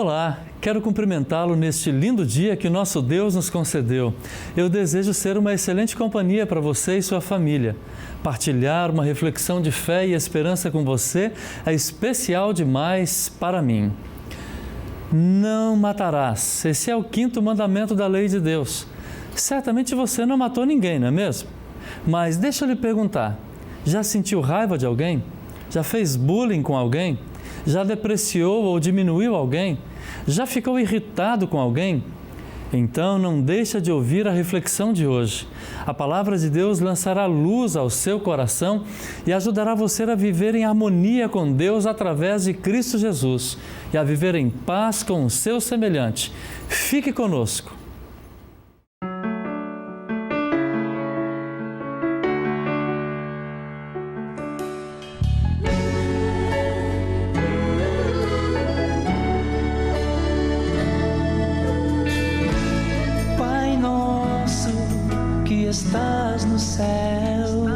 Olá, quero cumprimentá-lo neste lindo dia que nosso Deus nos concedeu. Eu desejo ser uma excelente companhia para você e sua família. Partilhar uma reflexão de fé e esperança com você é especial demais para mim. Não matarás. Esse é o 5º mandamento da lei de Deus. Certamente você não matou ninguém, não é mesmo? Mas deixa eu lhe perguntar, já sentiu raiva de alguém? Já fez bullying com alguém? Já depreciou ou diminuiu alguém? Já ficou irritado com alguém? Então não deixa de ouvir a reflexão de hoje. A palavra de Deus lançará luz ao seu coração e ajudará você a viver em harmonia com Deus através de Cristo Jesus e a viver em paz com o seu semelhante. Fique conosco. Estás no céu,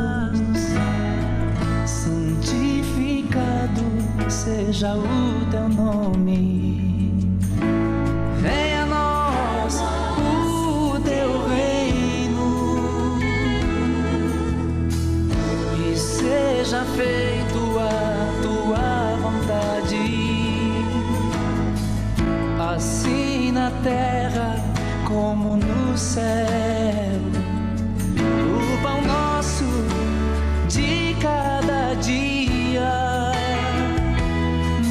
santificado seja o teu nome. Venha a nós o teu reino e seja feito a tua vontade, assim na terra como no céu. De cada dia,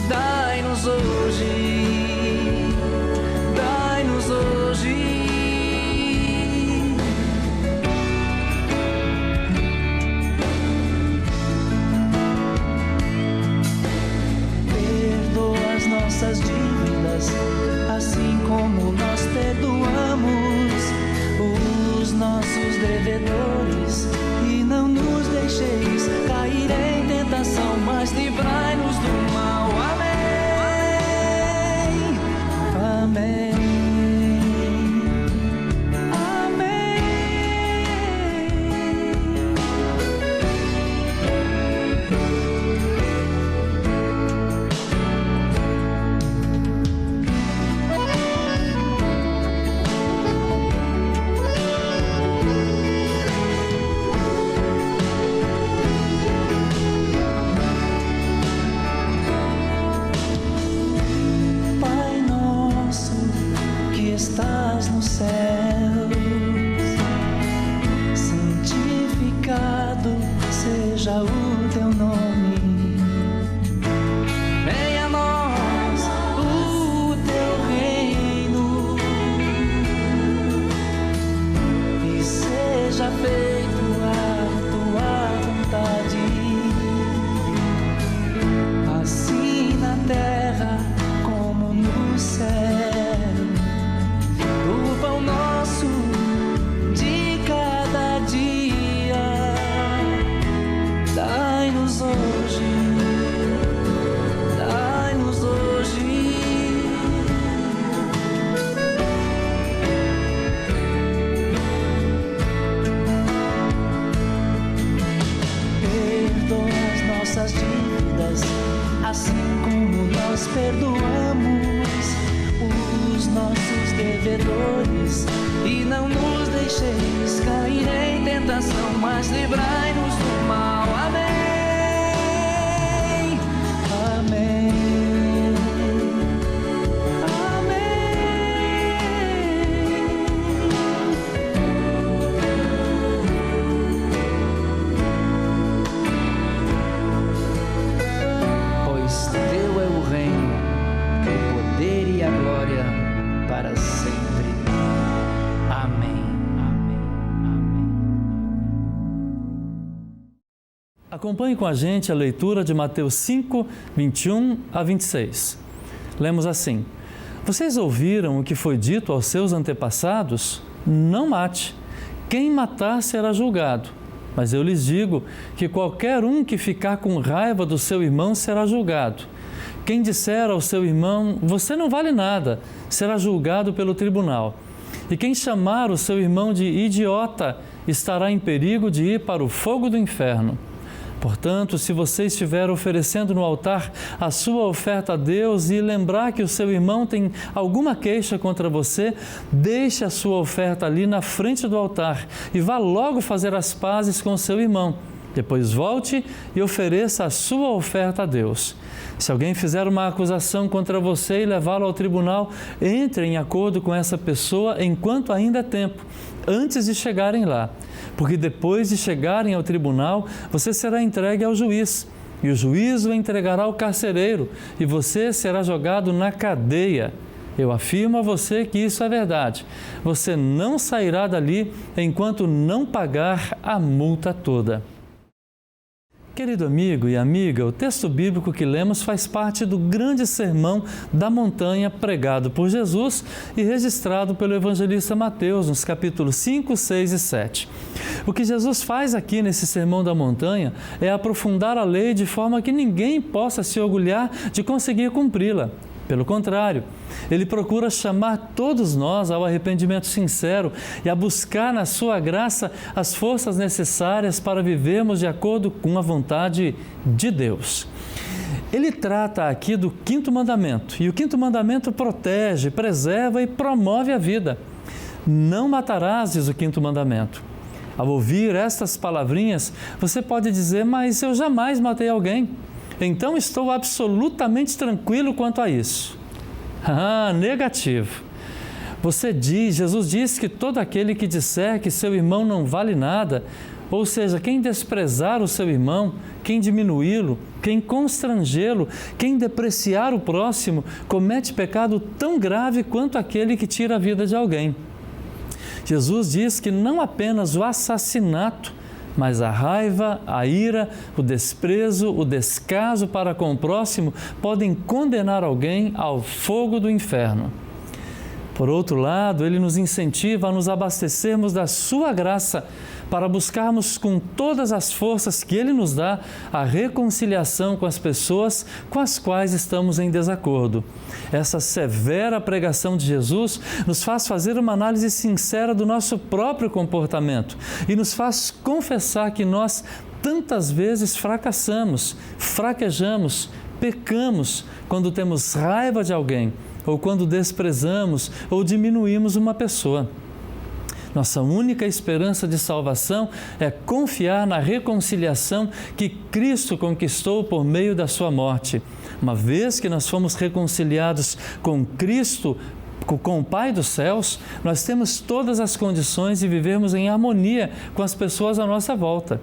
dai-nos hoje, dai-nos hoje. Perdoa as nossas dívidas, assim como nós perdoamos os nossos devedores. E não nos deixeis cair em tentação, mas livrai-nos do mal. Amém. Amém. Estás no céu, santificado seja o teu nome. Venha a nós o teu reino e seja feito a tua vontade, assim na terra como no céu. Nossas dívidas, assim como nós perdoamos os nossos devedores. E não nos deixeis cair em tentação, mas livrai-nos do mal. Amém. Amém. Para sempre. Amém. Amém. Amém. Acompanhe com a gente a leitura de Mateus 5, 21 a 26. Lemos assim: Vocês ouviram o que foi dito aos seus antepassados? Não mate. Quem matar será julgado. Mas eu lhes digo que qualquer um que ficar com raiva do seu irmão será julgado. Quem disser ao seu irmão, você não vale nada, será julgado pelo tribunal. E quem chamar o seu irmão de idiota, estará em perigo de ir para o fogo do inferno. Portanto, se você estiver oferecendo no altar a sua oferta a Deus e lembrar que o seu irmão tem alguma queixa contra você, deixe a sua oferta ali na frente do altar e vá logo fazer as pazes com o seu irmão. Depois volte e ofereça a sua oferta a Deus. Se alguém fizer uma acusação contra você e levá-lo ao tribunal, entre em acordo com essa pessoa enquanto ainda é tempo, antes de chegarem lá. Porque depois de chegarem ao tribunal, você será entregue ao juiz, e o juiz o entregará ao carcereiro, e você será jogado na cadeia. Eu afirmo a você que isso é verdade. Você não sairá dali enquanto não pagar a multa toda. Querido amigo e amiga, o texto bíblico que lemos faz parte do grande sermão da montanha pregado por Jesus e registrado pelo evangelista Mateus nos capítulos 5, 6 e 7. O que Jesus faz aqui nesse sermão da montanha é aprofundar a lei de forma que ninguém possa se orgulhar de conseguir cumpri-la. Pelo contrário, ele procura chamar todos nós ao arrependimento sincero e a buscar na sua graça as forças necessárias para vivermos de acordo com a vontade de Deus. Ele trata aqui do quinto mandamento, e o quinto mandamento protege, preserva e promove a vida. Não matarás, diz o quinto mandamento. Ao ouvir estas palavrinhas, você pode dizer, mas eu jamais matei alguém. Então estou absolutamente tranquilo quanto a isso. Negativo. Jesus diz que todo aquele que disser que seu irmão não vale nada, ou seja, quem desprezar o seu irmão, quem diminuí-lo, quem constrangê-lo, quem depreciar o próximo, comete pecado tão grave quanto aquele que tira a vida de alguém. Jesus diz que não apenas o assassinato, mas a raiva, a ira, o desprezo, o descaso para com o próximo podem condenar alguém ao fogo do inferno. Por outro lado, ele nos incentiva a nos abastecermos da sua graça para buscarmos com todas as forças que ele nos dá a reconciliação com as pessoas com as quais estamos em desacordo. Essa severa pregação de Jesus nos faz fazer uma análise sincera do nosso próprio comportamento e nos faz confessar que nós tantas vezes fracassamos, fraquejamos, pecamos quando temos raiva de alguém ou quando desprezamos ou diminuímos uma pessoa. Nossa única esperança de salvação é confiar na reconciliação que Cristo conquistou por meio da sua morte. Uma vez que nós fomos reconciliados com Cristo, com o Pai dos céus, nós temos todas as condições de vivermos em harmonia com as pessoas à nossa volta.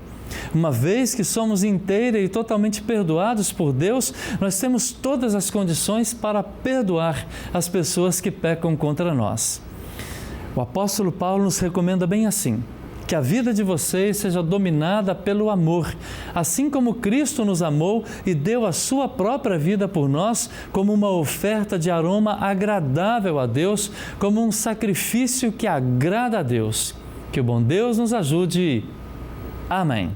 Uma vez que somos inteira e totalmente perdoados por Deus, nós temos todas as condições para perdoar as pessoas que pecam contra nós. O apóstolo Paulo nos recomenda bem assim, que a vida de vocês seja dominada pelo amor, assim como Cristo nos amou e deu a sua própria vida por nós como uma oferta de aroma agradável a Deus, como um sacrifício que agrada a Deus. Que o bom Deus nos ajude. Amém.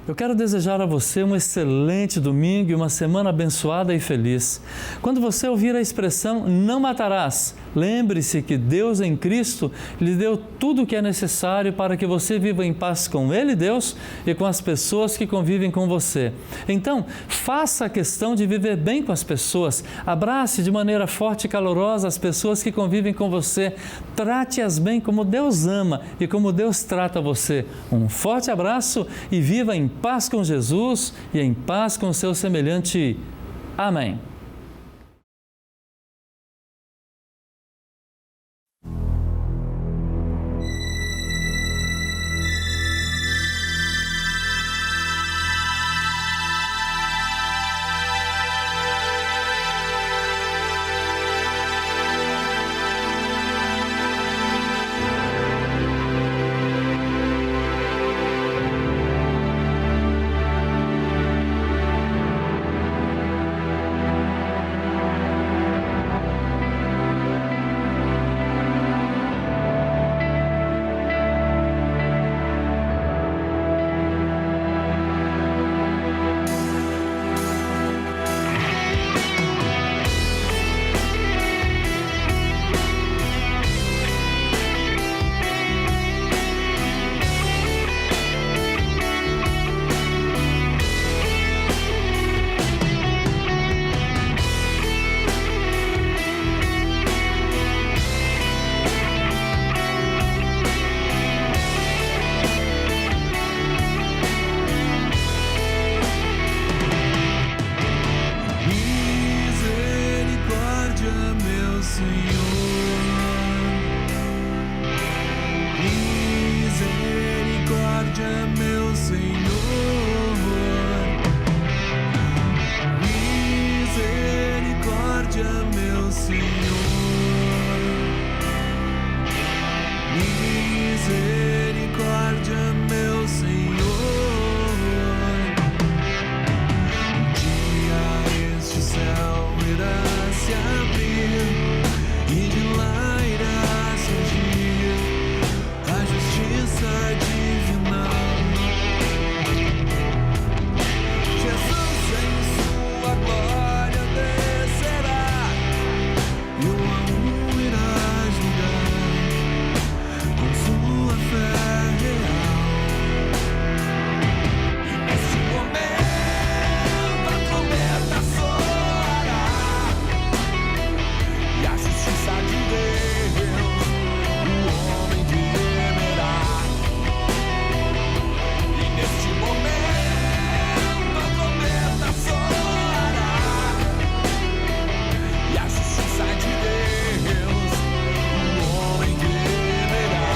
Eu quero desejar a você um excelente domingo e uma semana abençoada e feliz. Quando você ouvir a expressão não matarás, lembre-se que Deus em Cristo lhe deu tudo o que é necessário para que você viva em paz com Ele, Deus, e com as pessoas que convivem com você. Então, faça a questão de viver bem com as pessoas, abrace de maneira forte e calorosa as pessoas que convivem com você, trate-as bem como Deus ama e como Deus trata você. Um forte abraço e viva em paz com Jesus e em paz com o seu semelhante. Amém. meu Senhor. Misericórdia, meu Senhor. Misericórdia, meu Senhor. Um dia este céu irá se abrir e de lá irá surgir a justiça divina. Jesus em sua glória descerá e um a um irá julgar com sua fé real. E neste momento a trombeta soará e a justiça de Deus o homem temerá. E neste momento a trombeta soará e a justiça de Deus o homem temerá.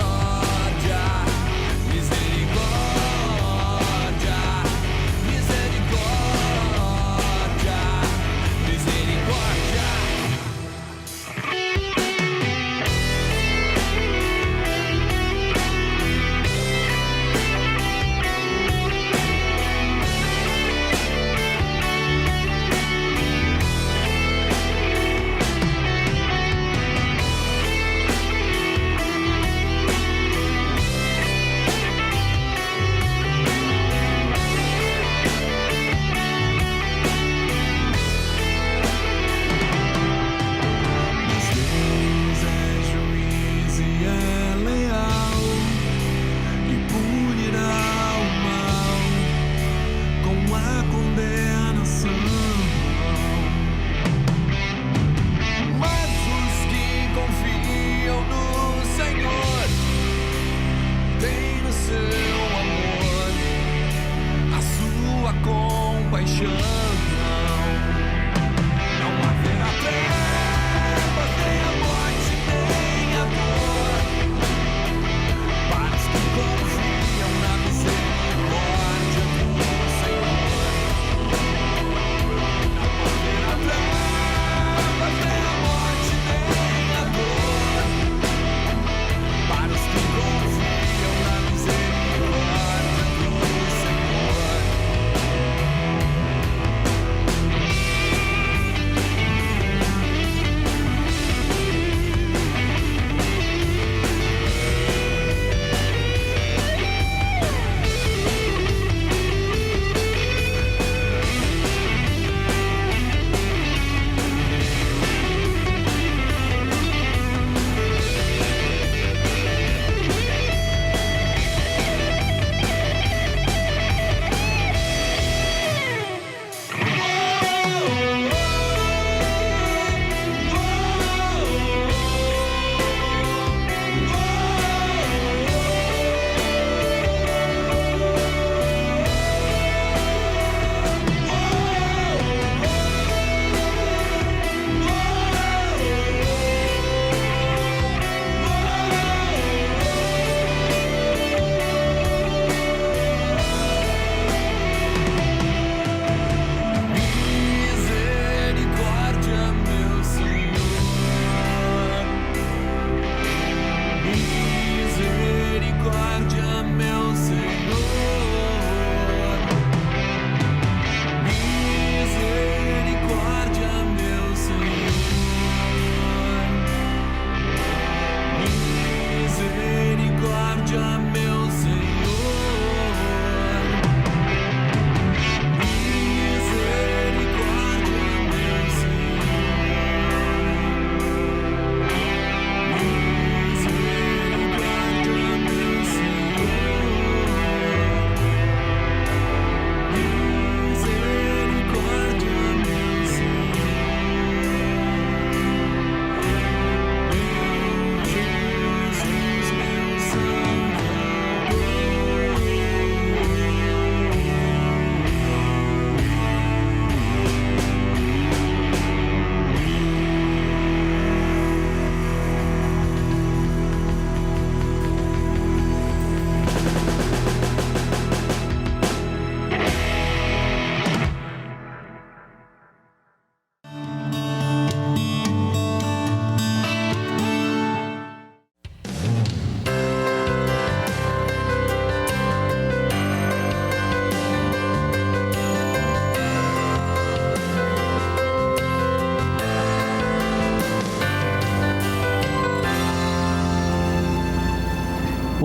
Misericórdia, misericórdia, misericórdia, misericórdia. Deus é juiz e é leal e punirá o mal com a condenação. Mas os que confiam no Senhor têm no seu amor a sua compaixão. Não haverá trevas, nem a morte, nem a dor, para os que confiam na misericórdia do Senhor. Não haverá trevas, nem a morte, nem a dor, para os que confiam na misericórdia do Senhor.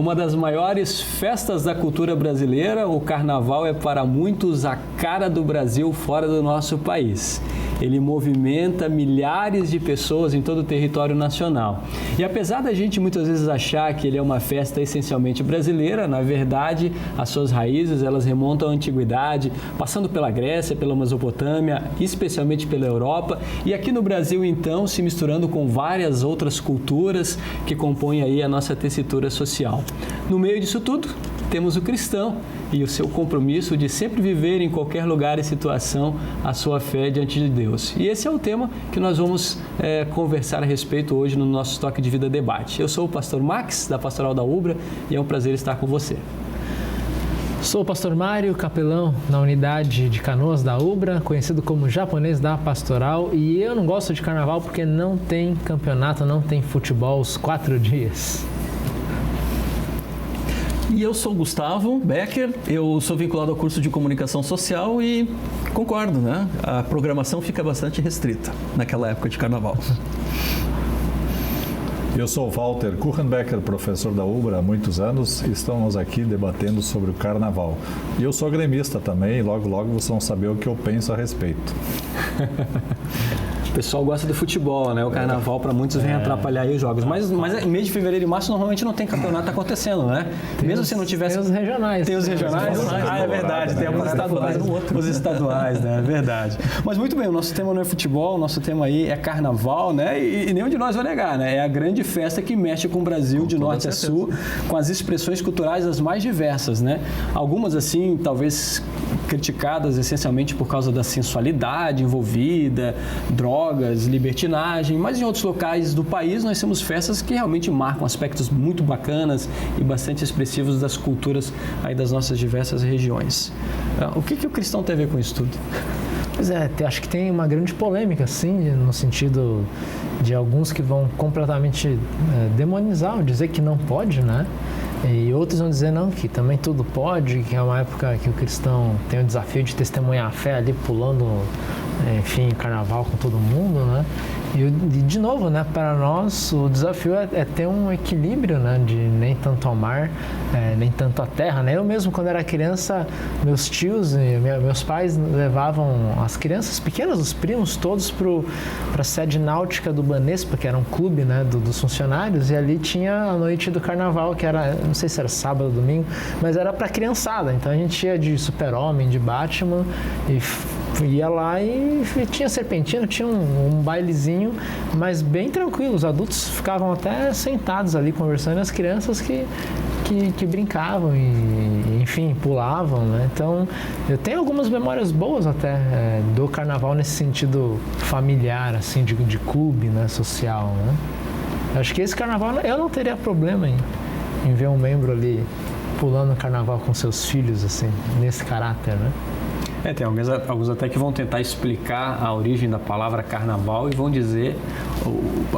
Uma das maiores festas da cultura brasileira, o Carnaval é para muitos a cara do Brasil fora do nosso país. Ele movimenta milhares de pessoas em todo o território nacional. E apesar da gente muitas vezes achar que ele é uma festa essencialmente brasileira, na verdade, as suas raízes elas remontam à antiguidade, passando pela Grécia, pela Mesopotâmia, especialmente pela Europa, e aqui no Brasil, então, se misturando com várias outras culturas que compõem aí a nossa tessitura social. No meio disso tudo, temos o cristão e o seu compromisso de sempre viver em qualquer lugar e situação a sua fé diante de Deus. E esse é o tema que nós vamos conversar a respeito hoje no nosso Toque de Vida Debate. Eu sou o pastor Max, da Pastoral da Ubra, e é um prazer estar com você. Sou o pastor Mário, capelão na unidade de Canoas da Ubra, conhecido como japonês da Pastoral, e eu não gosto de carnaval porque não tem campeonato, não tem futebol os 4 dias. E eu sou o Gustavo Becker, eu sou vinculado ao curso de comunicação social e concordo, né? A programação fica bastante restrita naquela época de carnaval. Eu sou o Walter Kuchenbecker, professor da Ubra há muitos anos, e estamos aqui debatendo sobre o carnaval. E eu sou gremista também, e logo vocês vão saber o que eu penso a respeito. O pessoal gosta do futebol, né? O carnaval para muitos vem atrapalhar aí os jogos. Mas em mês de fevereiro e março normalmente não tem campeonato acontecendo, né? Mesmo se não tivesse... Tem os regionais. Tem os regionais? É verdade. Tem alguns estaduais. Os estaduais, né? É verdade. Mas muito bem, o nosso tema não é futebol, o nosso tema aí é carnaval, né? E nenhum de nós vai negar, né? É a grande festa que mexe com o Brasil de norte a sul, com as expressões culturais as mais diversas, né? Algumas, assim, talvez criticadas essencialmente por causa da sensualidade envolvida, drogas, libertinagem, mas em outros locais do país nós temos festas que realmente marcam aspectos muito bacanas e bastante expressivos das culturas aí das nossas diversas regiões. O que o cristão tem a ver com isso tudo? Pois é, acho que tem uma grande polêmica, assim, no sentido de alguns que vão completamente demonizar, ou dizer que não pode, né? E outros vão dizer não, que também tudo pode, que é uma época que o cristão tem o desafio de testemunhar a fé ali pulando, enfim, carnaval com todo mundo, né? E de novo, né, para nós o desafio é ter um equilíbrio, né, de nem tanto ao mar, nem tanto à terra, né? Eu mesmo, quando era criança, meus tios e meus pais levavam as crianças pequenas, os primos, todos para a sede náutica do Banespa, que era um clube, né, dos funcionários, e ali tinha a noite do carnaval, que era, não sei se era sábado ou domingo, mas era para criançada. Então a gente ia de Super-Homem, de Batman, e ia lá e tinha serpentina, tinha um bailezinho, mas bem tranquilo. Os adultos ficavam até sentados ali conversando, e as crianças que brincavam e, enfim, pulavam, né? Então, eu tenho algumas memórias boas até do carnaval nesse sentido familiar, assim, de clube, né, social, né? Acho que esse carnaval eu não teria problema em ver um membro ali pulando carnaval com seus filhos, assim, nesse caráter, né? Tem alguns até que vão tentar explicar a origem da palavra carnaval e vão dizer,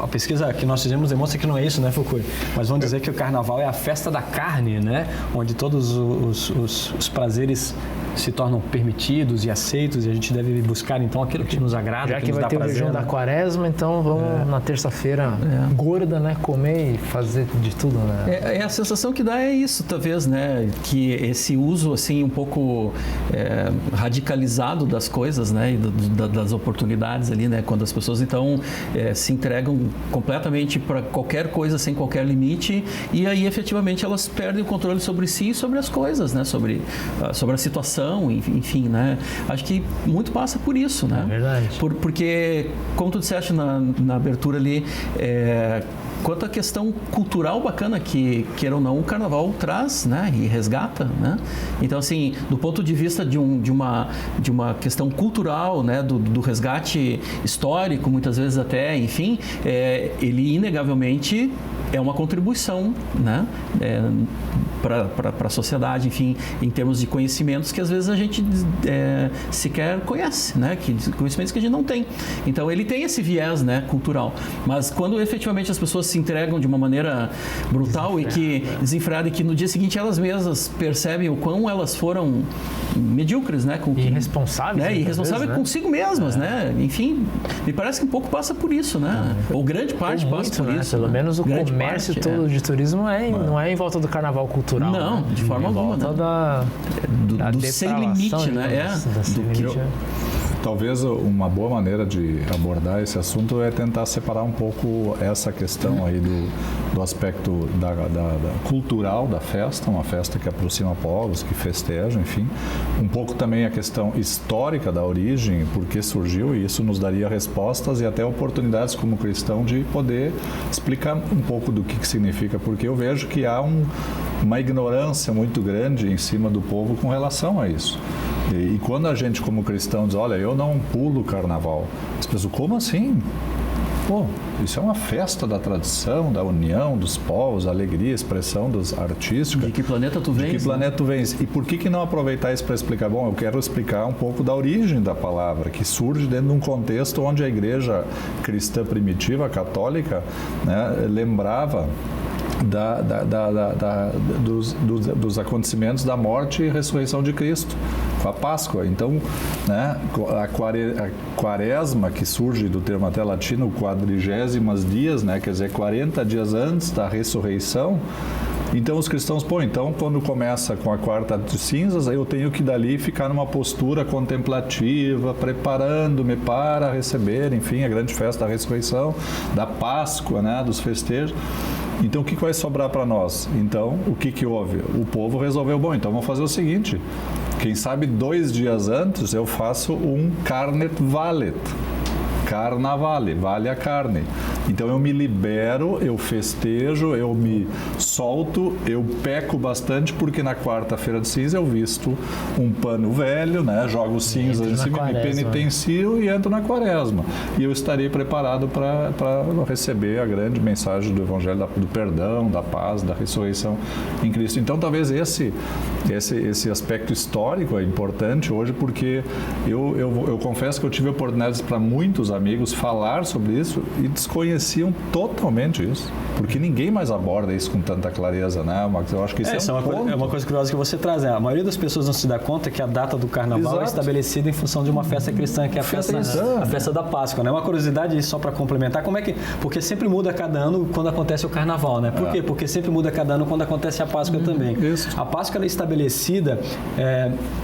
a pesquisa que nós fizemos demonstra que não é isso, né, Foucault? Mas vão dizer que o carnaval é a festa da carne, né? Onde todos os prazeres se tornam permitidos e aceitos e a gente deve buscar então aquilo que nos agrada, já que vai ter o jejum da quaresma, então vamos na terça-feira gorda, né, comer e fazer de tudo, né? A sensação que dá é isso, talvez, né, que esse uso assim um pouco radicalizado das coisas, né, e das oportunidades ali, né, quando as pessoas então se entregam completamente para qualquer coisa sem qualquer limite e aí efetivamente elas perdem o controle sobre si e sobre as coisas, né, sobre a situação, enfim, né? Acho que muito passa por isso, né? É verdade. Porque, como tu disseste na abertura ali, quanto à questão cultural bacana que, queira ou não, o carnaval traz, né? E resgata, né? Então, assim, do ponto de vista de uma questão cultural, né? Do resgate histórico, muitas vezes até, enfim, ele inegavelmente é uma contribuição, né? para a sociedade, enfim, em termos de conhecimentos que às vezes a gente sequer conhece, né? Conhecimentos que a gente não tem. Então ele tem esse viés, né, cultural. Mas quando efetivamente as pessoas se entregam de uma maneira brutal e que desenfreada, e que no dia seguinte elas mesmas percebem o quão elas foram medíocres, né? Irresponsáveis. Né? Irresponsáveis consigo mesmas, né? Enfim, me parece que um pouco passa por isso, né? Ou grande parte passa por isso. Pelo menos o grande comércio todo de turismo não é em volta do carnaval cultural. Não, né? de forma alguma. Do sem limite, né? Talvez uma boa maneira de abordar esse assunto é tentar separar um pouco essa questão aí do aspecto da cultural da festa, uma festa que aproxima povos, que festeja, enfim. Um pouco também a questão histórica da origem, por que surgiu, e isso nos daria respostas e até oportunidades como cristão de poder explicar um pouco do que significa, porque eu vejo que há uma ignorância muito grande em cima do povo com relação a isso. E quando a gente, como cristão, diz, olha, eu não pulo o carnaval, as pessoas, como assim? Pô, isso é uma festa da tradição, da união dos povos, a alegria, a expressão artística. De que planeta tu vens? De que planeta tu vens? E por que não aproveitar isso para explicar? Bom, eu quero explicar um pouco da origem da palavra, que surge dentro de um contexto onde a igreja cristã primitiva, católica, né, lembrava dos acontecimentos da morte e ressurreição de Cristo, com a Páscoa. Então, né, a quaresma, que surge do termo até latino, 40 dias, né, quer dizer, 40 dias antes da ressurreição. Então os cristãos, então quando começa com a quarta de cinzas, eu tenho que dali ficar numa postura contemplativa, preparando-me para receber, enfim, a grande festa da ressurreição, da Páscoa, né, dos festejos. Então o que vai sobrar para nós? Então o que houve? O povo resolveu, então vamos fazer o seguinte, quem sabe 2 dias antes eu faço um carnet valet. Carnavale, vale a carne. Então eu me libero, eu festejo, eu me solto, eu peco bastante, porque na quarta-feira de cinza eu visto um pano velho, né? Jogo cinzas em cima, me penitencio e entro na quaresma. E eu estarei preparado para receber a grande mensagem do Evangelho do perdão, da paz, da ressurreição em Cristo. Então talvez esse aspecto histórico é importante hoje, porque eu confesso que eu tive oportunidades para muitos amigos falar sobre isso e desconheciam totalmente isso, porque ninguém mais aborda isso com tanta clareza, né, Max? Eu acho que isso é uma coisa curiosa que você traz, né? A maioria das pessoas não se dá conta que a data do carnaval é estabelecida em função de uma festa cristã, que é a festa da Páscoa, né? Uma curiosidade só para complementar, porque sempre muda cada ano quando acontece o carnaval, né? Por quê? Porque sempre muda cada ano quando acontece a Páscoa também. Isso. A Páscoa ela é estabelecida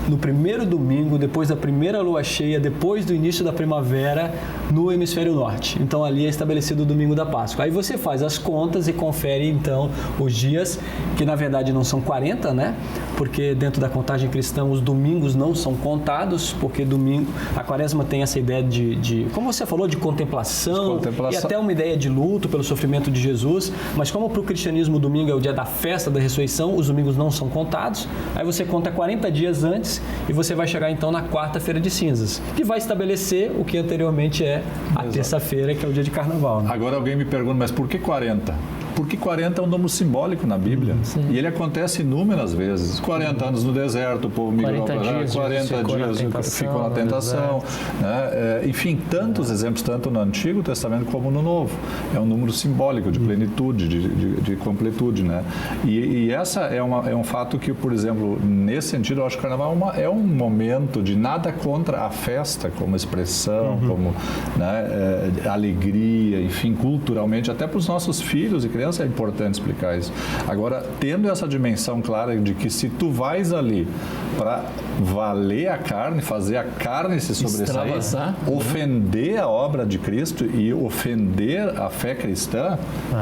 no primeiro domingo, depois da primeira lua cheia, depois do início da primavera, no hemisfério norte. Então ali é estabelecido o domingo da Páscoa. Aí você faz as contas e confere então os dias, que na verdade não são 40, né? Porque dentro da contagem cristã os domingos não são contados, porque domingo, a quaresma tem essa ideia de como você falou, de contemplação e até uma ideia de luto pelo sofrimento de Jesus, mas como para o cristianismo o domingo é o dia da festa da ressurreição, os domingos não são contados, aí você conta 40 dias antes e você vai chegar então na quarta-feira de cinzas, que vai estabelecer o que anteriormente é a terça-feira, que é o dia de carnaval. Né? Agora alguém me pergunta, mas por que 40? Porque 40 é um número simbólico na Bíblia. E ele acontece inúmeras vezes. 40 anos no deserto, o povo migrou para 40 dias ficou na tentação. Né? Enfim, tantos exemplos, tanto no Antigo Testamento como no Novo. É um número simbólico de plenitude, de completude. Né? E essa é um fato que, por exemplo, nesse sentido, eu acho que o Carnaval é um momento de nada contra a festa como expressão, como, né, alegria, enfim, culturalmente, até para os nossos filhos e crianças é importante explicar isso. Agora, tendo essa dimensão clara de que se tu vais ali para valer a carne, fazer a carne se sobressair, ofender a obra de Cristo e ofender a fé cristã,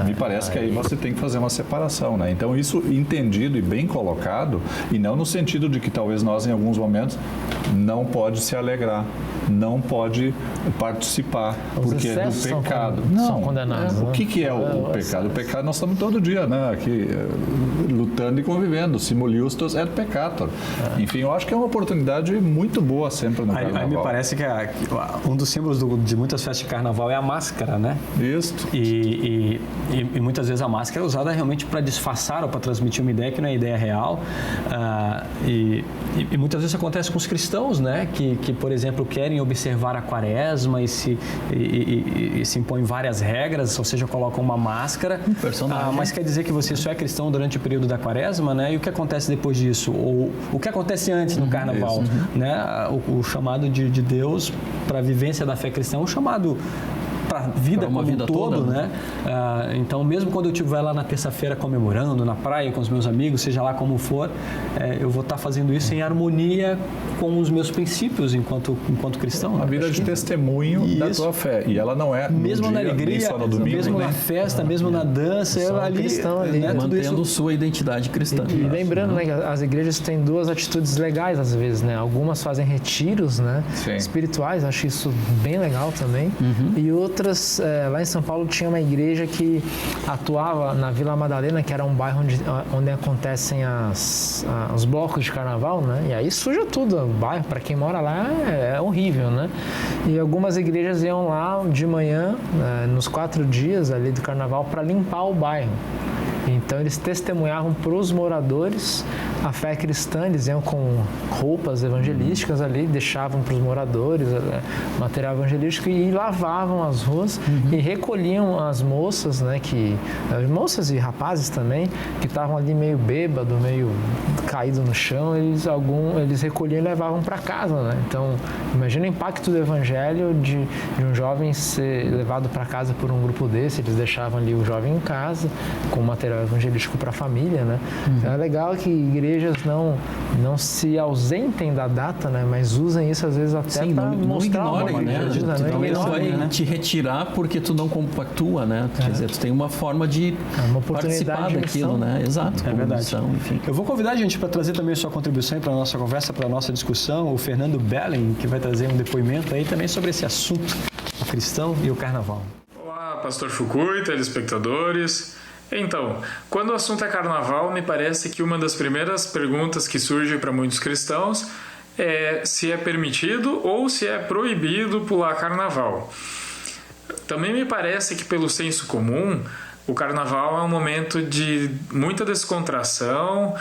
me parece que aí você tem que fazer uma separação, né? Então, isso entendido e bem colocado, e não no sentido de que talvez nós, em alguns momentos, não pode se alegrar, não pode participar, porque é do pecado. São condenados. O que é o pecado? O pecado pecado, nós estamos todo dia, né, aqui lutando e convivendo. Simul justus et peccator. Enfim, eu acho que é uma oportunidade muito boa sempre no carnaval. Aí me parece que um dos símbolos de muitas festas de carnaval é a máscara, né? Isso. E muitas vezes a máscara é usada realmente para disfarçar ou para transmitir uma ideia que não é ideia real. E muitas vezes acontece com os cristãos, né? Que por exemplo, querem observar a quaresma e se impõem várias regras, ou seja, colocam uma máscara. Mas quer dizer que você só é cristão durante o período da quaresma, né? E o que acontece depois disso? Ou o que acontece antes no carnaval? Né? O chamado de Deus para a vivência da fé cristã, o chamado para a vida como um todo, né? Então, mesmo quando eu estiver lá na terça-feira comemorando, na praia com os meus amigos, seja lá como for, eu vou estar fazendo isso em harmonia com os meus princípios enquanto cristão. Uma vida de testemunho da tua fé. E ela não é mesmo na alegria, no domingo, mesmo na festa, mesmo na dança, eu ali, cristão ali, né? Mantendo sua identidade cristã. E lembrando, né, que as igrejas têm duas atitudes legais às vezes, né? Algumas fazem retiros, né, espirituais, acho isso bem legal também. E outras, lá em São Paulo tinha uma igreja que atuava na Vila Madalena, que era um bairro onde acontecem os blocos de carnaval, né? E aí suja tudo, o bairro, para quem mora lá é horrível, né? E algumas igrejas iam lá de manhã, nos 4 dias ali do carnaval, para limpar o bairro. Então eles testemunhavam para os moradores a fé cristã, eles iam com roupas evangelísticas ali, deixavam para os moradores material evangelístico e lavavam as ruas e recolhiam as moças, né, moças e rapazes também, que estavam ali meio bêbado, meio caído no chão, eles recolhiam e levavam para casa, né? Então, imagina o impacto do evangelho de um jovem ser levado para casa por um grupo desse, eles deixavam ali o jovem em casa com material evangelístico para a família, né? Então é legal que igrejas não se ausentem da data, né? Mas usem isso às vezes até para mostrar não ignorem, né? Não vai te retirar porque tu não compactua, né? Quer dizer, tu tem uma forma de participar daquilo, né? Exato. É verdade. Enfim. Eu vou convidar a gente para trazer também a sua contribuição para a nossa conversa, para a nossa discussão, o Fernando Bellen, que vai trazer um depoimento aí também sobre esse assunto, o cristão e o carnaval. Olá, Pastor Fukui, telespectadores. Então, quando o assunto é carnaval, me parece que uma das primeiras perguntas que surge para muitos cristãos é se é permitido ou se é proibido pular carnaval. Também me parece que, pelo senso comum, o carnaval é um momento de muita descontração,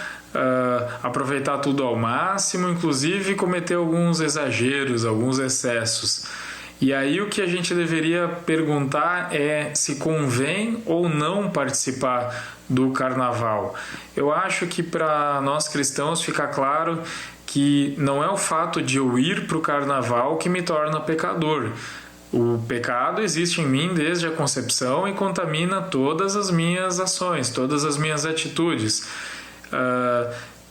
aproveitar tudo ao máximo, inclusive cometer alguns exageros, alguns excessos. E aí o que a gente deveria perguntar é se convém ou não participar do carnaval. Eu acho que para nós cristãos fica claro que não é o fato de eu ir para o carnaval que me torna pecador. O pecado existe em mim desde a concepção e contamina todas as minhas ações, todas as minhas atitudes.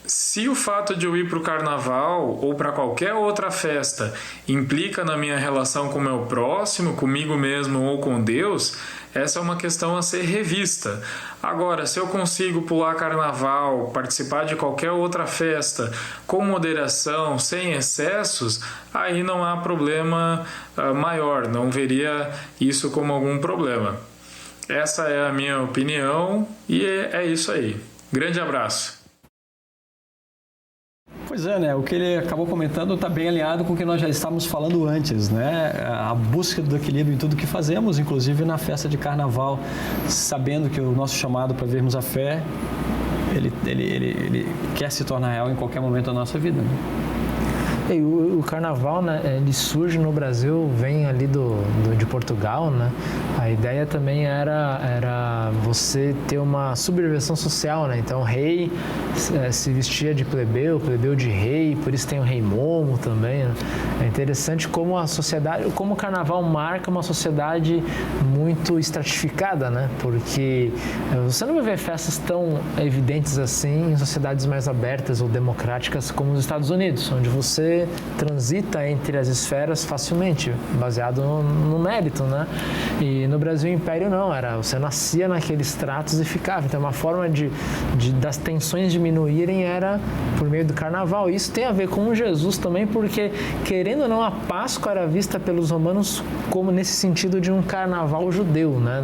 Se o fato de eu ir para o carnaval ou para qualquer outra festa implica na minha relação com o meu próximo, comigo mesmo ou com Deus, essa é uma questão a ser revista. Agora, se eu consigo pular carnaval, participar de qualquer outra festa com moderação, sem excessos, aí não há problema maior, não veria isso como algum problema. Essa é a minha opinião e é isso aí. Grande abraço. Pois é, né? O que ele acabou comentando está bem alinhado com o que nós já estávamos falando antes, né? A busca do equilíbrio em tudo que fazemos, inclusive na festa de carnaval, sabendo que o nosso chamado para vermos a fé, ele quer se tornar real em qualquer momento da nossa vida, né? E o carnaval, né, ele surge no Brasil, vem ali de Portugal, né? A ideia também era você ter uma subversão social, né? Então o rei se vestia de plebeu, plebeu de rei, por isso tem o rei Momo também, né? É interessante como a sociedade, como o carnaval marca uma sociedade muito estratificada, né? Porque você não vai ver festas tão evidentes assim em sociedades mais abertas ou democráticas como os Estados Unidos, onde você você transita entre as esferas facilmente, baseado no mérito, né? E no Brasil o Império não, era você nascia naqueles tratos e ficava. Então uma forma das tensões diminuírem era por meio do carnaval. Isso tem a ver com Jesus também, porque querendo ou não, a Páscoa era vista pelos romanos como nesse sentido de um carnaval judeu, né?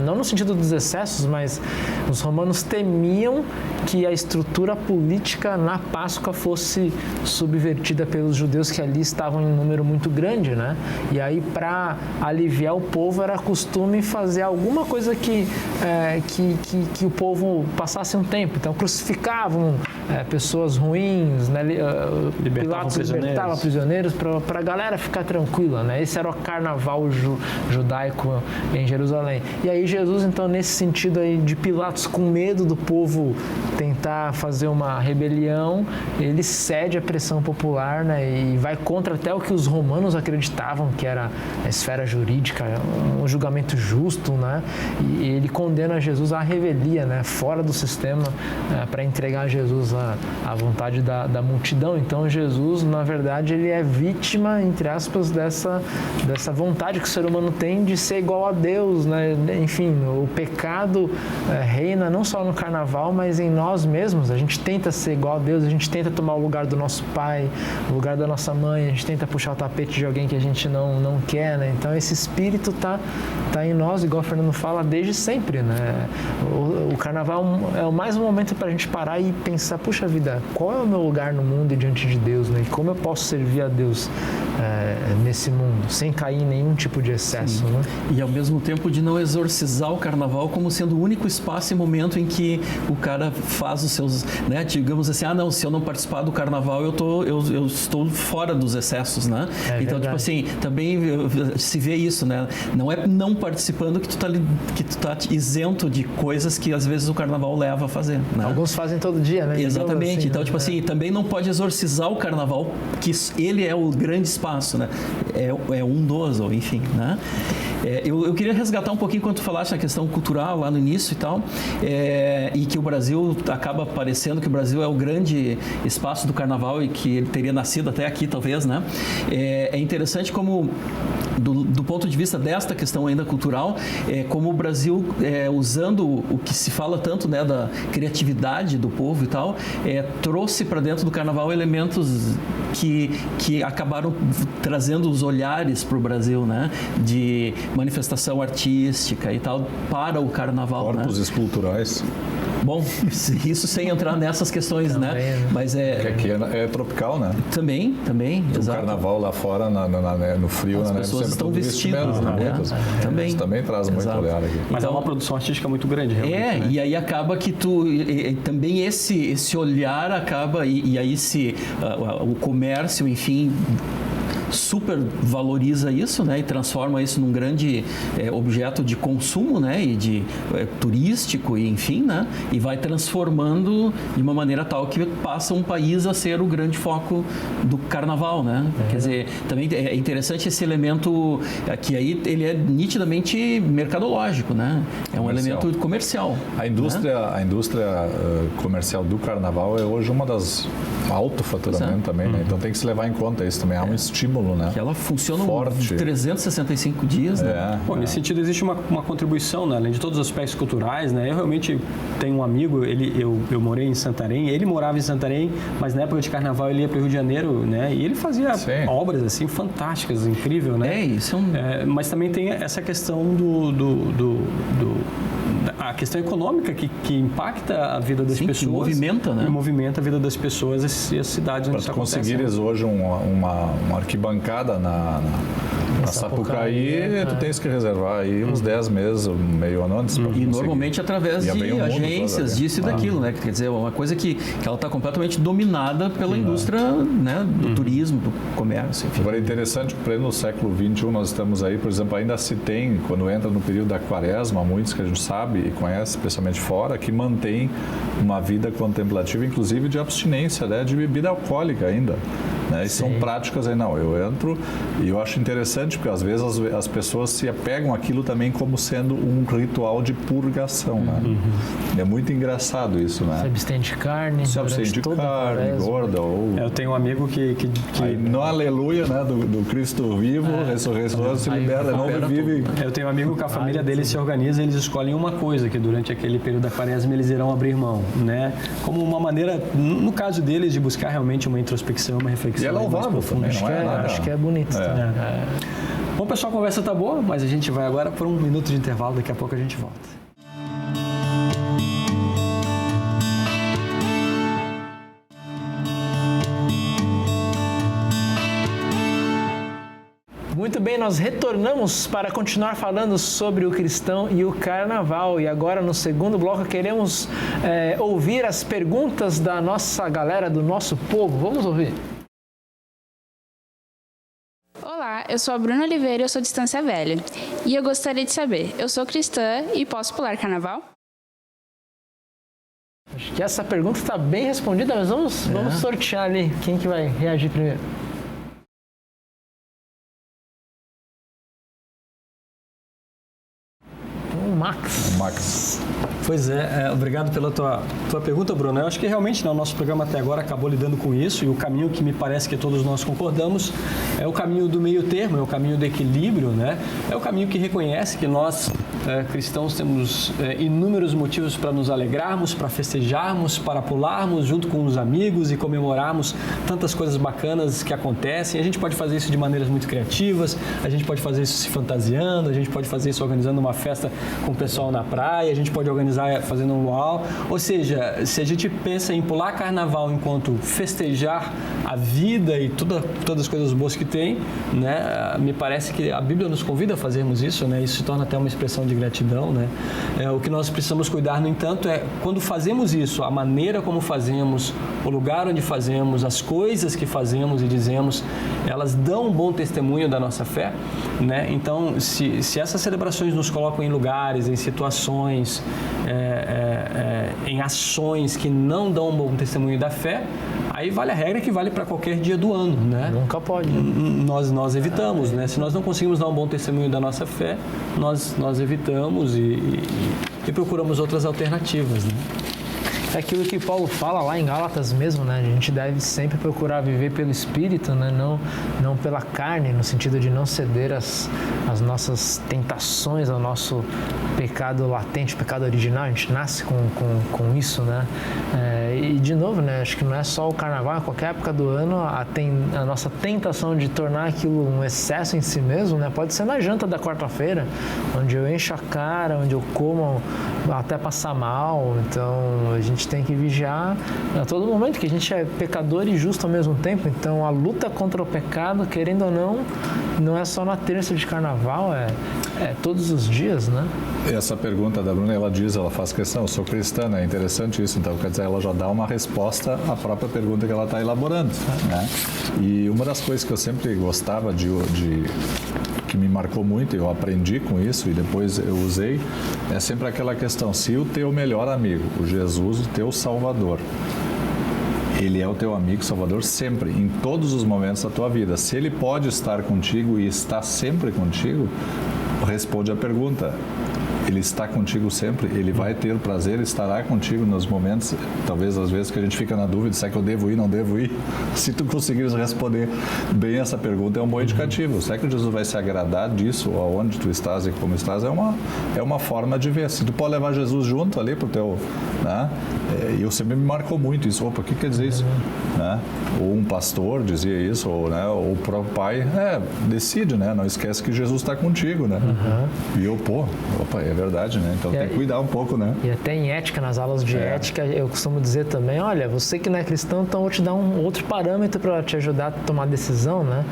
Não no sentido dos excessos, mas os romanos temiam que a estrutura política na Páscoa fosse subvertida pelos judeus que ali estavam em número muito grande, né? E aí, para aliviar o povo, era costume fazer alguma coisa que o povo passasse um tempo. Então, crucificavam pessoas ruins, né? Pilatos libertava prisioneiros para a galera ficar tranquila, né? Esse era o carnaval judaico em Jerusalém. E aí Jesus, então, nesse sentido aí de Pilatos com medo do povo tentar fazer uma rebelião, ele cede à pressão popular, né? E vai contra até o que os romanos acreditavam que era a esfera jurídica, um julgamento justo, né? E ele condena Jesus à revelia, né? Fora do sistema, para entregar Jesus à vontade da multidão. Então Jesus, na verdade, ele é vítima, entre aspas, dessa vontade que o ser humano tem de ser igual a Deus, né? Enfim, o pecado reina não só no carnaval, mas em nós mesmos. A gente tenta ser igual a Deus, a gente tenta tomar o lugar do nosso pai, o lugar da nossa mãe, a gente tenta puxar o tapete de alguém que a gente não quer, né? Então esse espírito tá em nós, igual o Fernando fala, desde sempre, né? O carnaval é mais um momento para a gente parar e pensar, puxa vida, qual é o meu lugar no mundo e diante de Deus, né? E como eu posso servir a Deus nesse mundo, sem cair em nenhum tipo de excesso, né? E ao mesmo tempo de não exorcizar o carnaval como sendo o único espaço e momento em que o cara faz os seus, né, digamos assim, não, se eu não participar do carnaval eu estou fora dos excessos, né? Então, verdade. Tipo assim, também se vê isso, né? Não é não participando que tu tá isento de coisas que às vezes o carnaval leva a fazer, né? Alguns fazem todo dia, né? Exatamente. Assim, então, né? tipo assim, também não pode exorcizar o carnaval, que ele é o grande espaço, né? É um dos, ou enfim, né? Eu queria resgatar um pouquinho quando tu falaste na questão cultural lá no início e tal, e que o Brasil acaba parecendo que o Brasil é o grande espaço do carnaval e que ele teria nascido até aqui, talvez, né? É interessante como, do ponto de vista desta questão ainda cultural, como o Brasil, usando o que se fala tanto, né, da criatividade do povo e tal, trouxe para dentro do carnaval elementos que acabaram trazendo os olhares para o Brasil, né? De manifestação artística e tal, para o carnaval. Corpos esculturais. Bom, isso sem entrar nessas questões, também, né? Mas que é tropical, né? Também, o carnaval lá fora, no frio, as pessoas estão vestidas, né? Também. Isso também traz muito olhar aqui. Mas é uma produção artística muito grande, realmente. Né? E aí acaba que também esse olhar acaba, e aí o comércio, enfim, super valoriza isso, né, e transforma isso num grande objeto de consumo, né, e de turístico, e enfim, né, e vai transformando de uma maneira tal que passa um país a ser o grande foco do carnaval, né? Quer dizer, também é interessante esse elemento que aí ele é nitidamente mercadológico, né? É um elemento comercial. A indústria comercial do carnaval é hoje uma das alto faturamento também, né? Então tem que se levar em conta isso também. Há um estímulo, né? Que ela funciona forte. 365 dias, né? Bom, nesse sentido existe uma contribuição, né? Além de todos os aspectos culturais, né? Eu realmente tenho um amigo, eu morei em Santarém, ele morava em Santarém, mas na época de carnaval ele ia para o Rio de Janeiro, né? E ele fazia obras assim fantásticas, incrível, né? Isso mas também tem essa questão a questão econômica que impacta a vida das pessoas. Que movimenta, né? E movimenta a vida das pessoas e as cidades onde isso acontece. Para conseguires hoje uma arquibancada na Sapucaí, tu tens que reservar aí uns 10 meses, meio ano antes. E normalmente através de agências, disso e daquilo, né? Quer dizer, uma coisa que ela está completamente dominada pela indústria, né? Do turismo, do comércio, enfim. Agora é interessante, no século XXI nós estamos aí, por exemplo, ainda se tem, quando entra no período da quaresma, muitos que a gente sabe e conhece, especialmente fora, que mantém uma vida contemplativa, inclusive de abstinência, né? De bebida alcoólica ainda. né? E são práticas aí, não, eu entro e eu acho interessante porque às vezes as pessoas se apegam àquilo também como sendo um ritual de purgação, né? É muito engraçado isso, né? Se abstém de carne, se abstém de carne, gorda ou... Eu tenho um amigo que... Aí, no aleluia, né, do Cristo vivo, ressurreição, se libera, não vive... Eu tenho um amigo que a família dele se organiza, eles escolhem uma coisa, que durante aquele período da quaresma eles irão abrir mão, né? Como uma maneira, no caso deles, de buscar realmente uma introspecção, uma reflexão. E é louvável também, não é nada. Acho que é bonito. Bom, pessoal, a conversa tá boa, mas a gente vai agora por um minuto de intervalo, daqui a pouco a gente volta. Muito bem, nós retornamos para continuar falando sobre o cristão e o carnaval. E agora, no segundo bloco, queremos ouvir as perguntas da nossa galera, do nosso povo. Vamos ouvir. Olá, eu sou a Bruna Oliveira e eu sou de Estância Velha. E eu gostaria de saber, eu sou cristã e posso pular carnaval? Acho que essa pergunta está bem respondida, mas vamos sortear ali quem que vai reagir primeiro. Max. Pois é, obrigado pela tua pergunta, Bruno. Eu acho que realmente o nosso programa até agora acabou lidando com isso, e o caminho que me parece que todos nós concordamos é o caminho do meio termo, é o caminho do equilíbrio, né? É o caminho que reconhece que nós, cristãos, temos inúmeros motivos para nos alegrarmos, para festejarmos, para pularmos junto com os amigos e comemorarmos tantas coisas bacanas que acontecem. A gente pode fazer isso de maneiras muito criativas, a gente pode fazer isso se fantasiando, a gente pode fazer isso organizando uma festa com o pessoal na praia, a gente pode organizar fazendo um luau. Ou seja, se a gente pensa em pular carnaval enquanto festejar a vida e todas as coisas boas que tem, né, me parece que a Bíblia nos convida a fazermos isso, né? Isso se torna até uma expressão de gratidão, né? O que nós precisamos cuidar, no entanto, é quando fazemos isso, a maneira como fazemos, o lugar onde fazemos, as coisas que fazemos e dizemos, elas dão um bom testemunho da nossa fé, né? Então, se essas celebrações nos colocam em lugares, em situações, em ações que não dão um bom testemunho da fé, aí vale a regra que vale para qualquer dia do ano, né? Nunca pode. Nós evitamos, né? Se nós não conseguimos dar um bom testemunho da nossa fé, nós evitamos e procuramos outras alternativas, né? É aquilo que Paulo fala lá em Gálatas mesmo, né? A gente deve sempre procurar viver pelo Espírito, né? Não pela carne, no sentido de não ceder às nossas tentações, ao nosso pecado latente, pecado original. A gente nasce com isso, né? E de novo, né? Acho que não é só o carnaval, em qualquer época do ano, a nossa tentação de tornar aquilo um excesso em si mesmo, né? Pode ser na janta da quarta-feira, onde eu encho a cara, onde eu como até passar mal. Então, a gente tem que vigiar a todo momento, que a gente é pecador e justo ao mesmo tempo. Então, a luta contra o pecado, querendo ou não é só na terça de carnaval, é todos os dias, né? Essa pergunta da Bruna, ela faz questão, eu sou cristã, né? É interessante isso, então, quer dizer, ela já dá uma resposta à própria pergunta que ela está elaborando, né? E uma das coisas que eu sempre gostava que me marcou muito, eu aprendi com isso e depois eu usei, é sempre aquela questão, se o teu melhor amigo, o Jesus, o teu Salvador, ele é o teu amigo salvador sempre, em todos os momentos da tua vida. Se ele pode estar contigo e está sempre contigo, responde a pergunta. Ele está contigo sempre, ele vai ter prazer, estará contigo nos momentos, talvez às vezes que a gente fica na dúvida, será que eu devo ir, não devo ir? Se tu conseguires responder bem essa pergunta, é um bom indicativo. Será que Jesus vai se agradar disso, aonde tu estás e como estás? É uma forma de ver. Se tu pode levar Jesus junto ali pro teu, né? E eu sempre me marcou muito isso. Opa, o que quer dizer isso? Né? Ou um pastor dizia isso, ou, né? Ou o próprio pai, decide, né? Não esquece que Jesus está contigo, né? E eu, opa, é verdade, né? Então tem que cuidar um pouco, né? E até em ética, nas aulas de ética, eu costumo dizer também, olha, você que não é cristão, então eu vou te dar um outro parâmetro para te ajudar a tomar decisão, né?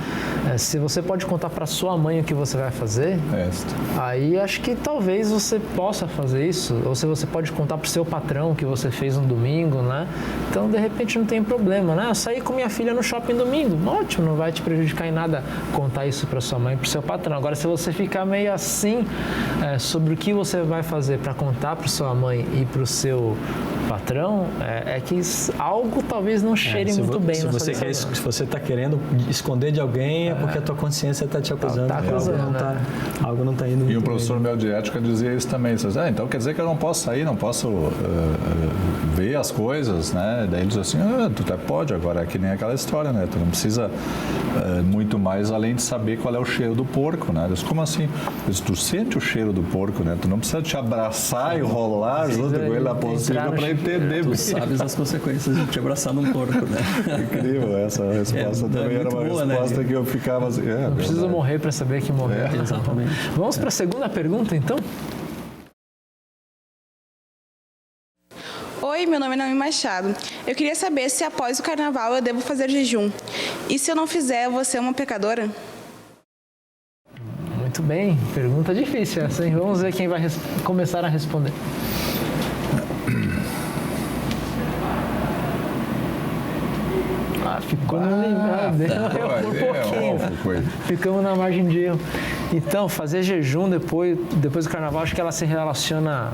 Se você pode contar para sua mãe o que você vai fazer, aí acho que talvez você possa fazer isso. Ou se você pode contar para o seu patrão o que você fez no domingo, né? Então, de repente, não tem problema, né? Eu saí com minha filha no shopping domingo, ótimo, não vai te prejudicar em nada contar isso para sua mãe e para o seu patrão. Agora, se você ficar meio assim sobre o que você vai fazer para contar para sua mãe e para o seu patrão, é que algo talvez não cheire muito bem. Se você está querendo esconder de alguém, é porque a tua consciência está te acusando. Tá acusando, algo não está indo muito bem. E o professor meu de ética dizia isso também. Ele dizia, então quer dizer que eu não posso sair, não posso ver as coisas, né? Daí ele diz assim, tu até pode, agora é que nem aquela história, né? Tu não precisa muito mais além de saber qual é o cheiro do porco, né? Diz, como assim? Diz, tu sente o cheiro do porco, né? Tu não precisa te abraçar e rolar junto com ele na possível para entender. Tu sabes as consequências de te abraçar num porco, né? Incrível, essa resposta também era uma boa, resposta, né? que eu ficava assim... Não precisa morrer para saber que morreu. Exatamente. Vamos para a segunda pergunta, então? Oi, meu nome é Naomi Machado. Eu queria saber se após o carnaval eu devo fazer jejum. E se eu não fizer, eu vou ser uma pecadora? Muito bem, pergunta difícil essa, hein? Vamos ver quem vai começar a responder. Ficou no pouquinho. Ficamos na margem de erro. Então, fazer jejum depois do carnaval, acho que ela se relaciona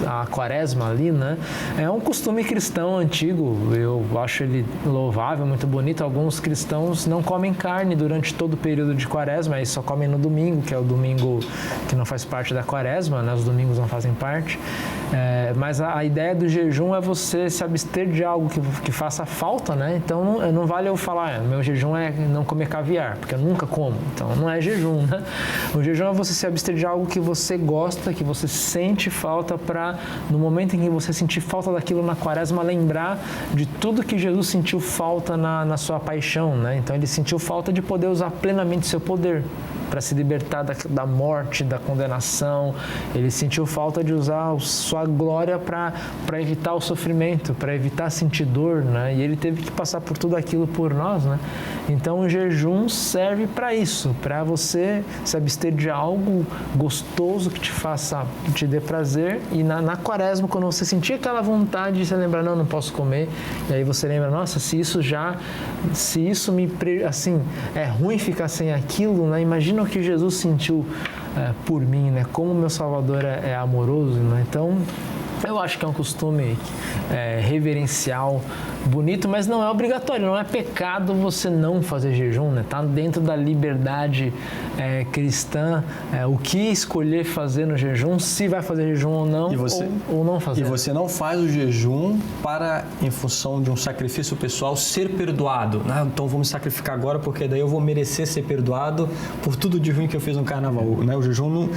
à quaresma ali, né? É um costume cristão antigo, eu acho ele louvável, muito bonito. Alguns cristãos não comem carne durante todo o período de quaresma, eles só comem no domingo, que é o domingo que não faz parte da quaresma, né? Os domingos não fazem parte. Mas a ideia do jejum é você se abster de algo que faça falta, né? Então, não vale eu falar, meu jejum é não comer caviar, porque eu nunca como. Então, não é jejum, né? O jejum é você se abster de algo que você gosta, que você sente falta, para, no momento em que você sentir falta daquilo na quaresma, lembrar de tudo que Jesus sentiu falta na sua paixão, né? Então, ele sentiu falta de poder usar plenamente seu poder para se libertar da morte, da condenação. Ele sentiu falta de usar sua glória para evitar o sofrimento, para evitar sentir dor, né? E ele teve que passar por tudo aquilo por nós, né? Então, o jejum serve para isso, para você se abster de algo gostoso que te dê prazer. E na quaresma, quando você sentir aquela vontade, você lembra, não posso comer. E aí você lembra, nossa, se isso assim, é ruim ficar sem aquilo, né? Imagina o que Jesus sentiu por mim, né? Como meu Salvador é amoroso, né? Então, eu acho que é um costume reverencial, bonito, mas não é obrigatório, não é pecado você não fazer jejum, né? Tá dentro da liberdade cristã, o que escolher fazer no jejum, se vai fazer jejum ou não, ou não fazer. E você não faz o jejum em função de um sacrifício pessoal, ser perdoado. Então vou me sacrificar agora porque daí eu vou merecer ser perdoado por tudo de ruim que eu fiz no carnaval, né? O jejum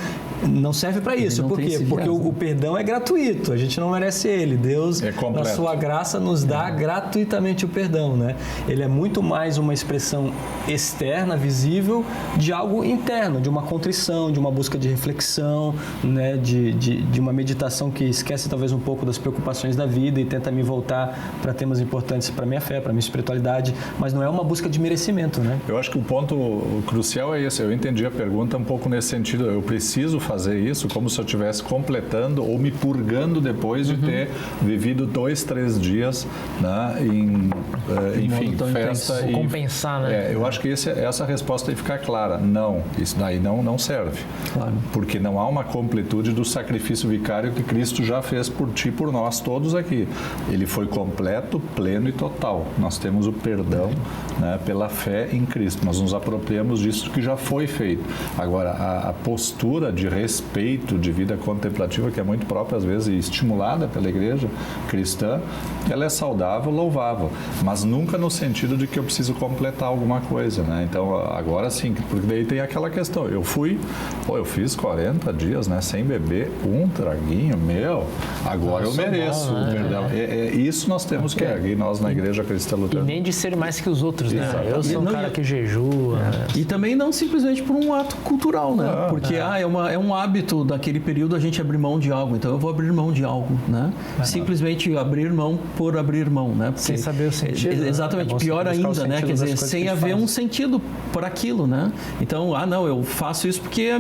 não serve para isso. Por quê? Porque o perdão é gratuito, a gente não merece ele. Deus, na sua graça, nos dá gratuitamente o perdão, né? Ele é muito mais uma expressão externa, visível, de algo interno, de uma contrição, de uma busca de reflexão, né? De uma meditação que esquece talvez um pouco das preocupações da vida e tenta me voltar para temas importantes para minha fé, para minha espiritualidade, mas não é uma busca de merecimento, né? Eu acho que o ponto crucial é esse. Eu entendi a pergunta um pouco nesse sentido. Eu preciso fazer isso como se eu estivesse completando ou me purgando depois de ter vivido 2-3 dias, né, enfim, festa e compensar, né? Eu acho que essa resposta aí fica clara. Não, isso daí não serve. Claro. Porque não há uma completude do sacrifício vicário que Cristo já fez por ti, por nós todos aqui. Ele foi completo, pleno e total. Nós temos o perdão, né, pela fé em Cristo. Nós nos apropriamos disso que já foi feito. Agora, a postura de respeito, de vida contemplativa, que é muito própria às vezes e estimulada pela igreja cristã, ela é saudável, louvável, mas nunca no sentido de que eu preciso completar alguma coisa, né? Então, agora sim, porque daí tem aquela questão, eu fiz 40 dias, né, sem beber um traguinho, agora eu mereço o perdão. Isso nós temos que erguer, nós na igreja cristã luterana. E nem de ser mais que os outros, né? Eu sou um cara que jejua. E também não simplesmente por um ato cultural, né? Porque é um hábito daquele período a gente abrir mão de algo, então eu vou abrir mão de algo, né? Simplesmente abrir mão por abrir mão, né? Porque, sem saber o sentido. Exatamente, pior ainda, né? Quer dizer, sem haver um sentido por aquilo, né? Então, eu faço isso porque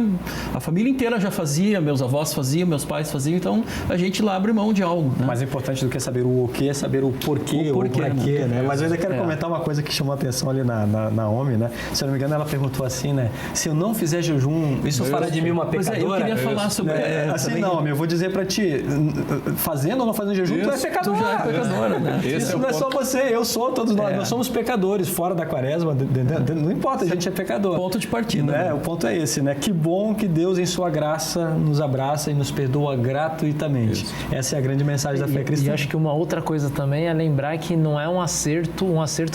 a família inteira já fazia, meus avós faziam, meus pais faziam, então a gente lá abre mão de algo, né? Mais importante do que saber o que é saber o porquê, ou para quê, né? Mas eu ainda quero comentar uma coisa que chamou a atenção ali na Naomi, né? Se eu não me engano, ela perguntou assim, né? Se eu não fizer jejum, isso fará de mim uma pecadora? Eu queria falar sobre... Assim, Naomi, eu vou dizer para ti, fazendo ou não fazendo jejum, tu é pecador. Tu já é pecadora, né? Isso não é só você, eu sou, todos nós. Nós somos pecadores, fora da quaresma, não importa, a gente é pecador. Ponto de partida. Né? O ponto é esse, né? Que bom que Deus, em sua graça, nos abraça e nos perdoa gratuitamente. Isso. Essa é a grande mensagem da fé cristã. E acho que uma outra coisa também é lembrar que não é um acerto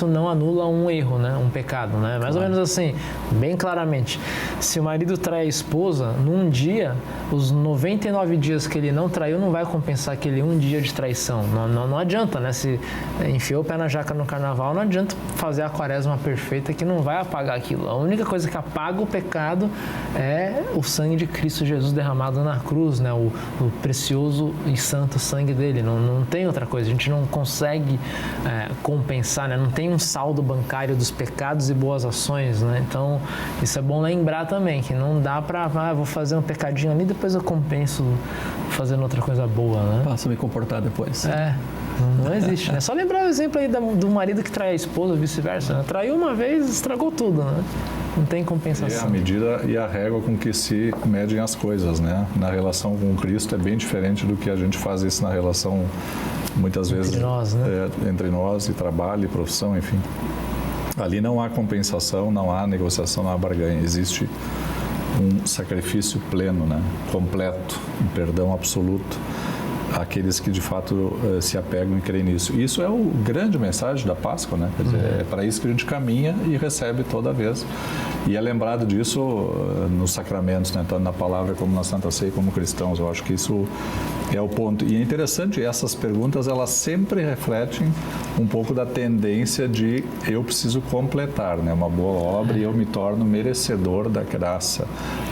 não anula um erro, né? Um pecado, né? Mais ou menos assim, bem claramente. Se o marido trai a esposa, num dia, os 99 dias que ele não traiu não vai compensar aquele um dia de traição. Não adianta, né? Se enfiou o pé na jaca no carnaval, não adianta fazer a quaresma perfeita que não vai apagar aquilo. A única coisa que apaga o pecado é o sangue de Cristo Jesus derramado na cruz, né? O precioso e santo sangue dele. Não tem outra coisa. A gente não consegue compensar, né? Não tem um saldo bancário dos pecados e boas ações, né? Então, isso é bom lembrar também, que não dá pra, vou fazer um pecadinho ali, depois eu compenso fazendo outra coisa boa, né? Passa a me comportar depois. Não existe, né? Só lembrar o exemplo aí do marido que trai a esposa, vice-versa, né? Traiu uma vez, estragou tudo, né? Não tem compensação. É a medida e a régua com que se medem as coisas, né? Na relação com Cristo é bem diferente do que a gente faz isso na relação, muitas vezes, entre nós, né? Entre nós, e trabalho, e profissão, enfim. Ali não há compensação, não há negociação, não há barganha. Existe um sacrifício pleno, né? Completo, um perdão absoluto àqueles que de fato se apegam e creem nisso. E isso é o grande mensagem da Páscoa, né? Quer dizer, é para isso que a gente caminha e recebe toda vez. E é lembrado disso nos sacramentos, né? Tanto na palavra como na Santa Ceia, como cristãos. Eu acho que isso é o ponto. E é interessante, essas perguntas, elas sempre refletem um pouco da tendência de eu preciso completar, né? Uma boa obra e eu me torno merecedor da graça.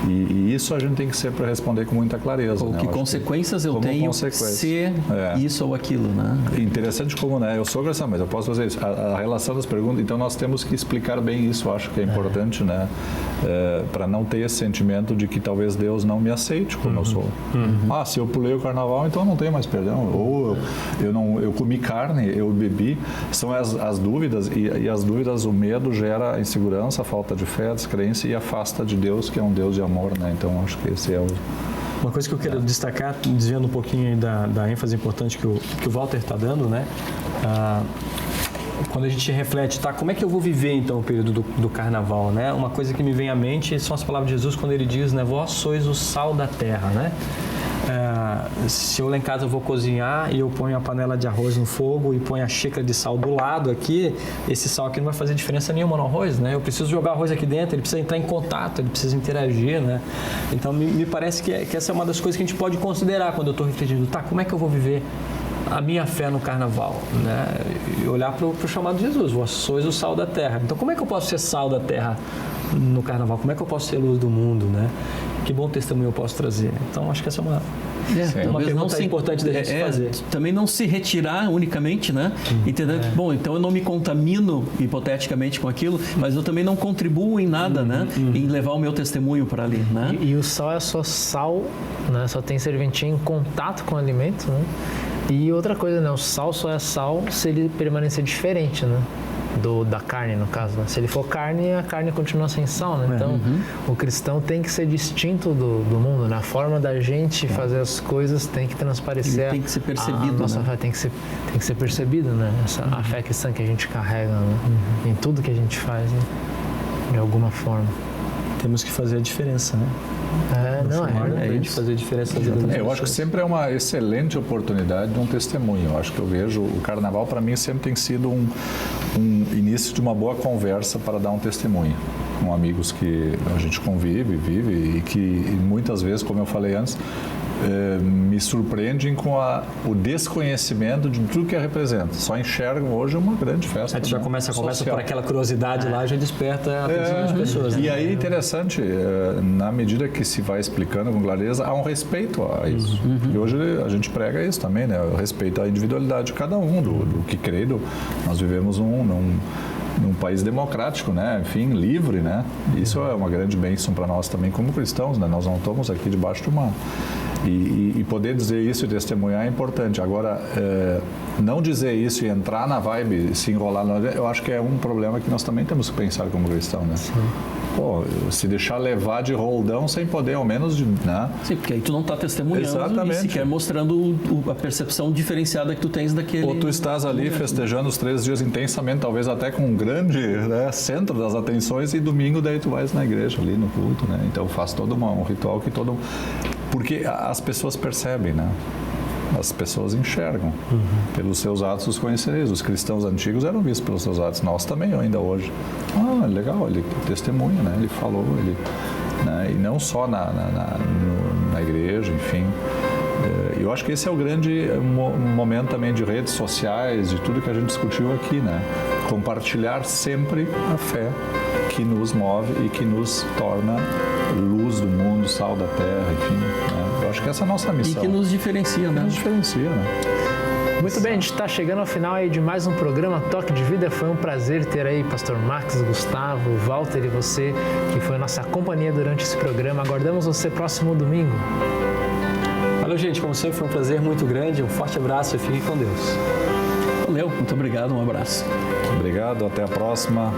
E isso a gente tem que sempre responder com muita clareza. Ou né? que consequências eu tenho ser isso ou aquilo, né? Interessante como, né? Eu sou cristão, mas eu posso fazer isso. A relação das perguntas, então nós temos que explicar bem isso, eu acho que é importante, né? Para não ter esse sentimento de que talvez Deus não me aceite como eu sou. Se eu pulei o carnaval, então não tenho mais perdão. Ou eu comi carne, eu bebi. São as dúvidas, e as dúvidas, o medo gera insegurança, a falta de fé, a descrença e afasta de Deus, que é um Deus de amor, né? Então acho que esse é o... Uma coisa que eu quero destacar, desviando um pouquinho aí da ênfase importante que o Walter está dando, né? Quando a gente reflete, como é que eu vou viver então o período do carnaval, né? Uma coisa que me vem à mente são as palavras de Jesus quando ele diz, né? Vós sois o sal da terra, né? Se eu lá em casa vou cozinhar e eu ponho a panela de arroz no fogo e ponho a xícara de sal do lado aqui, esse sal aqui não vai fazer diferença nenhuma no arroz, né? Eu preciso jogar arroz aqui dentro, ele precisa entrar em contato, ele precisa interagir, né? Então me parece que essa é uma das coisas que a gente pode considerar quando eu estou refletindo, como é que eu vou viver a minha fé no carnaval, né? E olhar para o chamado de Jesus, vós sois o sal da terra. Então como é que eu posso ser sal da terra no carnaval? Como é que eu posso ser luz do mundo, né? Que bom testemunho eu posso trazer? Então acho que essa é uma pergunta importante da gente fazer. Também não se retirar unicamente, né? Entendendo que, bom, então eu não me contamino hipoteticamente com aquilo, mas eu também não contribuo em nada, né? Em levar o meu testemunho para ali, né? E o sal é só sal, né? Só tem serventia em contato com o alimento, né? E outra coisa, né? O sal só é sal se ele permanecer diferente, né? Da carne, no caso, né? Se ele for carne, a carne continua sem sal, né? Então, o cristão tem que ser distinto do mundo, né? A forma da gente fazer as coisas tem que transparecer. Tem que ser percebido, nossa fé tem que ser percebido, né? A fé cristã que a gente carrega, né? Em tudo que a gente faz, né? De alguma forma. Temos que fazer a diferença, né? De fazer a diferença. Eu acho que sempre é uma excelente oportunidade de um testemunho. Eu acho que eu vejo o carnaval, para mim, sempre tem sido um início de uma boa conversa para dar um testemunho com amigos que a gente convive, vive, e que muitas vezes, como eu falei antes, me surpreendem com o desconhecimento de tudo que representa. Só enxergam hoje uma grande festa. Aí tu já começa a conversa por aquela curiosidade lá, já desperta a atenção das pessoas. E aí, interessante, na medida que se vai explicando com clareza, há um respeito a isso. E hoje a gente prega isso também, né? O respeito à individualidade de cada um, do que crê. Nós vivemos num país democrático, né? Enfim, livre, né? Isso é uma grande bênção para nós também como cristãos, né? Nós não estamos aqui debaixo de uma E poder dizer isso e testemunhar é importante. Agora, não dizer isso e entrar na vibe, se enrolar, eu acho que é um problema que nós também temos que pensar como cristão, né? Sim. Pô, se deixar levar de roldão sem poder, ao menos, né? Sim, porque aí tu não está testemunhando. Exatamente. E sequer mostrando a percepção diferenciada que tu tens daquele... Ou tu estás ali festejando os 3 dias intensamente, talvez até com um grande, né, centro das atenções, e domingo daí tu vais na igreja ali no culto, né? Então faz todo um ritual que todo... Porque as pessoas percebem, né? As pessoas enxergam. Pelos seus atos os conhecereis. Os cristãos antigos eram vistos pelos seus atos. Nós também, ainda hoje. Ah, legal, ele testemunha, né? Ele falou, né? E não só na igreja, enfim. Eu acho que esse é o grande momento também de redes sociais, de tudo que a gente discutiu aqui, né? Compartilhar sempre a fé que nos move e que nos torna luz do mundo, sal da terra, enfim, né? Eu acho que essa é a nossa missão. E que nos diferencia, né? Nos diferencia, né? Muito bem, a gente está chegando ao final aí de mais um programa Toque de Vida. Foi um prazer ter aí Pastor Max, Gustavo, Walter e você, que foi a nossa companhia durante esse programa. Aguardamos você próximo domingo. Valeu, gente. Como sempre, foi um prazer muito grande. Um forte abraço e fique com Deus. Valeu, muito obrigado, um abraço. Obrigado, até a próxima.